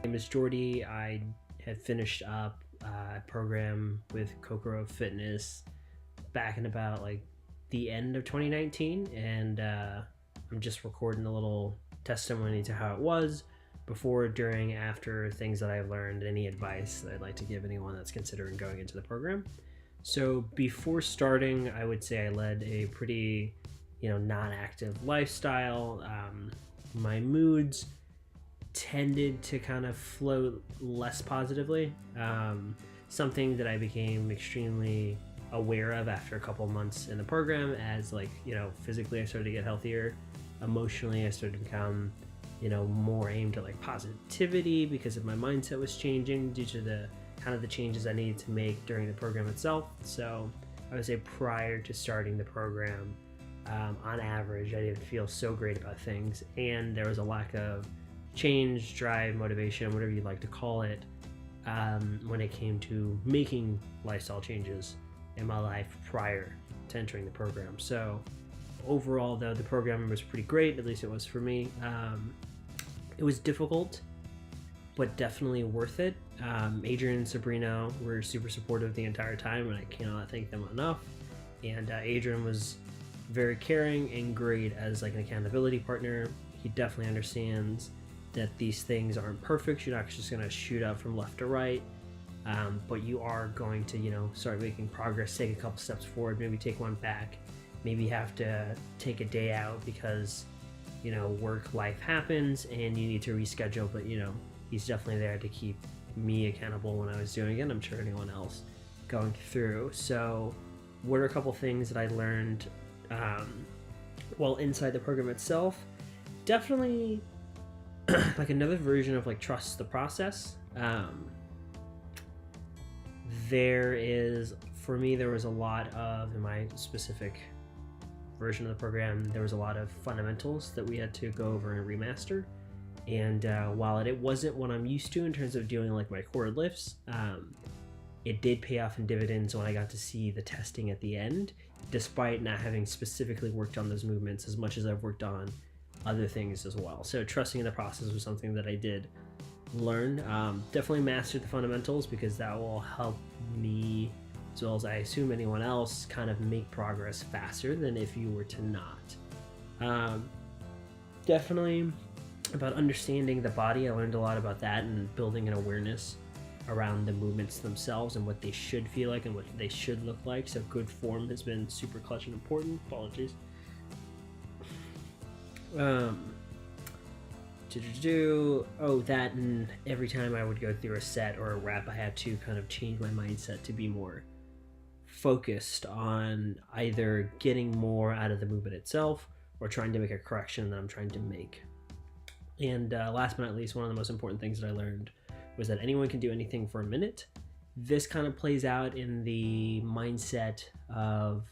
name is Jordie. I had finished up a program with Kokoro Fitness back in about like the end of 2019, and I'm just recording a little testimony to how it was before, during, after, things that I've learned, any advice that I'd like to give anyone that's considering going into the program. So before starting, I would say I led a pretty, non-active lifestyle. My moods tended to kind of float less positively. Something that I became extremely aware of after a couple months in the program, as physically I started to get healthier. Emotionally, I started to become more aimed at like positivity because of my mindset was changing due to the changes I needed to make during the program itself. So I would say prior to starting the program, on average, I didn't feel so great about things, and there was a lack of change, drive, motivation, whatever you'd like to call it, when it came to making lifestyle changes in my life prior to entering the program. So overall, though, the program was pretty great, at least it was for me. It was difficult, but definitely worth it. Adrian and Sabrina were super supportive the entire time, and I cannot thank them enough. And Adrian was very caring and great as like an accountability partner. He definitely understands that these things aren't perfect. You're not just going to shoot up from left to right, but you are going to start making progress, take a couple steps forward, maybe take one back, maybe have to take a day out because work life happens and you need to reschedule. But he's definitely there to keep me accountable when I was doing it. I'm sure anyone else going through. So what are a couple things that I learned while inside the program itself? Definitely like another version of like trust the process. There was a lot of, in my specific version of the program, there was a lot of fundamentals that we had to go over and remaster. And while it wasn't what I'm used to in terms of doing like my core lifts, it did pay off in dividends when I got to see the testing at the end, despite not having specifically worked on those movements as much as I've worked on other things as well. So trusting in the process was something that I did learn. Definitely mastered the fundamentals because that will help me, as well as I assume anyone else, kind of make progress faster than if you were to not. Definitely about understanding the body. I learned a lot about that and building an awareness around the movements themselves and what they should feel like and what they should look like. So good form has been super clutch and important. Apologies. That, and every time I would go through a set or a rep, I had to kind of change my mindset to be more focused on either getting more out of the movement itself or trying to make a correction that I'm trying to make. And last but not least, one of the most important things that I learned was that anyone can do anything for a minute. This kind of plays out in the mindset of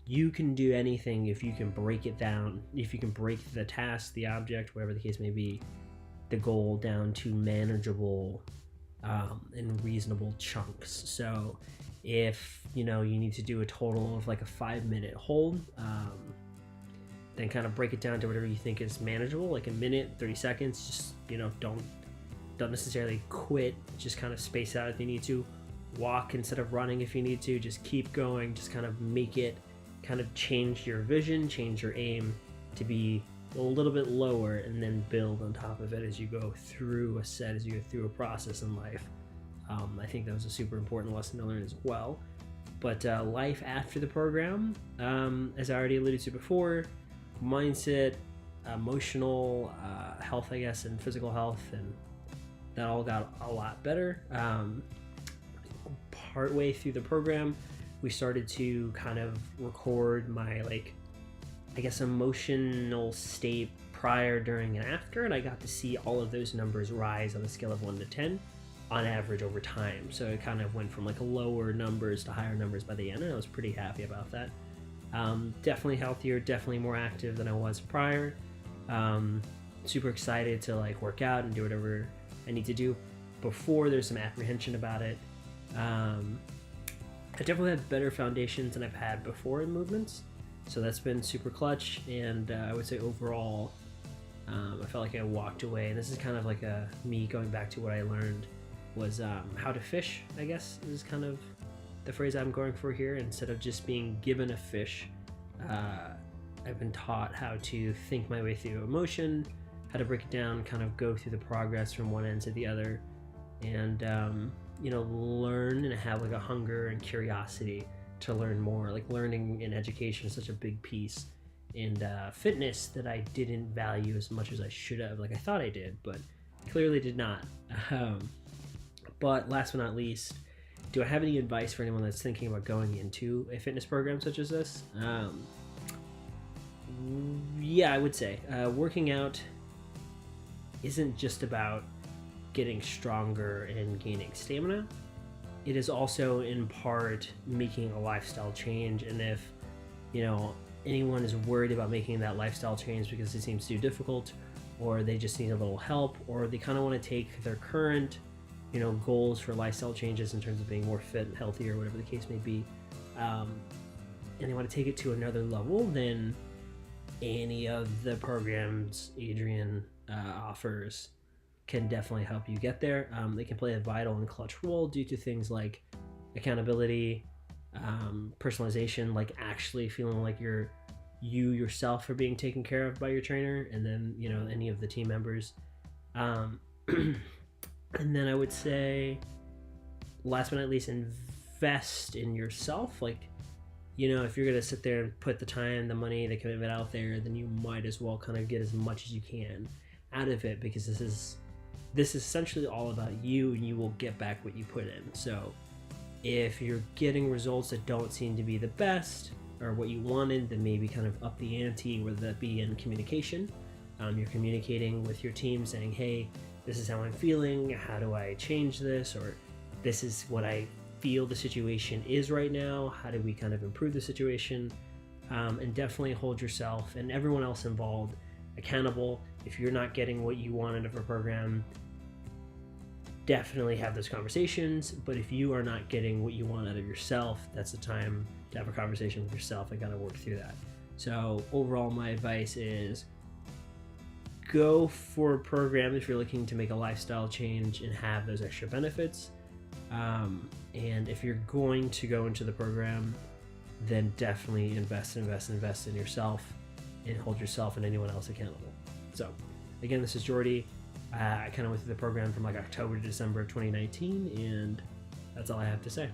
you can do anything if you can break it down, if you can break the task, the object, whatever the case may be, the goal down to manageable and reasonable chunks. So if you need to do a total of like a 5-minute hold, then kind of break it down to whatever you think is manageable, like a minute, 30 seconds. Just don't necessarily quit, just kind of space out if you need to, walk instead of running if you need to, just keep going, just kind of make it, kind of change your vision, change your aim to be a little bit lower, and then build on top of it as you go through a set, as you go through a process in life. I think that was a super important lesson to learn as well. But life after the program, as I already alluded to before, mindset, emotional health, I guess, and physical health, and that all got a lot better. Partway through the program, we started to kind of record my emotional state prior, during, and after, and I got to see all of those numbers rise on a scale of 1 to 10 on average over time. So it kind of went from like lower numbers to higher numbers by the end, and I was pretty happy about that. Definitely healthier, definitely more active than I was prior. Super excited to like work out and do whatever I need to do. Before, there's some apprehension about it. I definitely have better foundations than I've had before in movements, so that's been super clutch. And I would say overall, I felt like I walked away, and this is kind of like me going back to what I learned was how to fish, I guess, is kind of the phrase I'm going for here. Instead of just being given a fish, I've been taught how to think my way through emotion, how to break it down, kind of go through the progress from one end to the other, and learn and have like a hunger and curiosity to learn more. Like learning and education is such a big piece, and fitness that I didn't value as much as I should have. Like I thought I did, but clearly did not. But last but not least, do I have any advice for anyone that's thinking about going into a fitness program such as this? Yeah, I would say working out isn't just about getting stronger and gaining stamina. It is also in part making a lifestyle change. And if anyone is worried about making that lifestyle change because it seems too difficult, or they just need a little help, or they kind of want to take their current goals for lifestyle changes in terms of being more fit and healthy or whatever the case may be, and they want to take it to another level, then any of the programs Adrian offers can definitely help you get there. They can play a vital and clutch role due to things like accountability, personalization, like actually feeling like you yourself are being taken care of by your trainer, and then any of the team members. And then I would say, last but not least, invest in yourself. Like, if you're gonna sit there and put the time, the money, the commitment out there, then you might as well kind of get as much as you can out of it, because this is essentially all about you, and you will get back what you put in. So if you're getting results that don't seem to be the best or what you wanted, then maybe kind of up the ante, whether that be in communication. You're communicating with your team saying, hey, this is how I'm feeling, how do I change this, or this is what I feel the situation is right now, how do we kind of improve the situation, and definitely hold yourself and everyone else involved accountable. If you're not getting what you want out of a program, definitely have those conversations. But if you are not getting what you want out of yourself, that's the time to have a conversation with yourself and kind of work through that. So overall, my advice is go for a program if you're looking to make a lifestyle change and have those extra benefits. And if you're going to go into the program, then definitely invest in yourself and hold yourself and anyone else accountable. So again, this is Jordie. I kind of went through the program from like October to December of 2019, and that's all I have to say.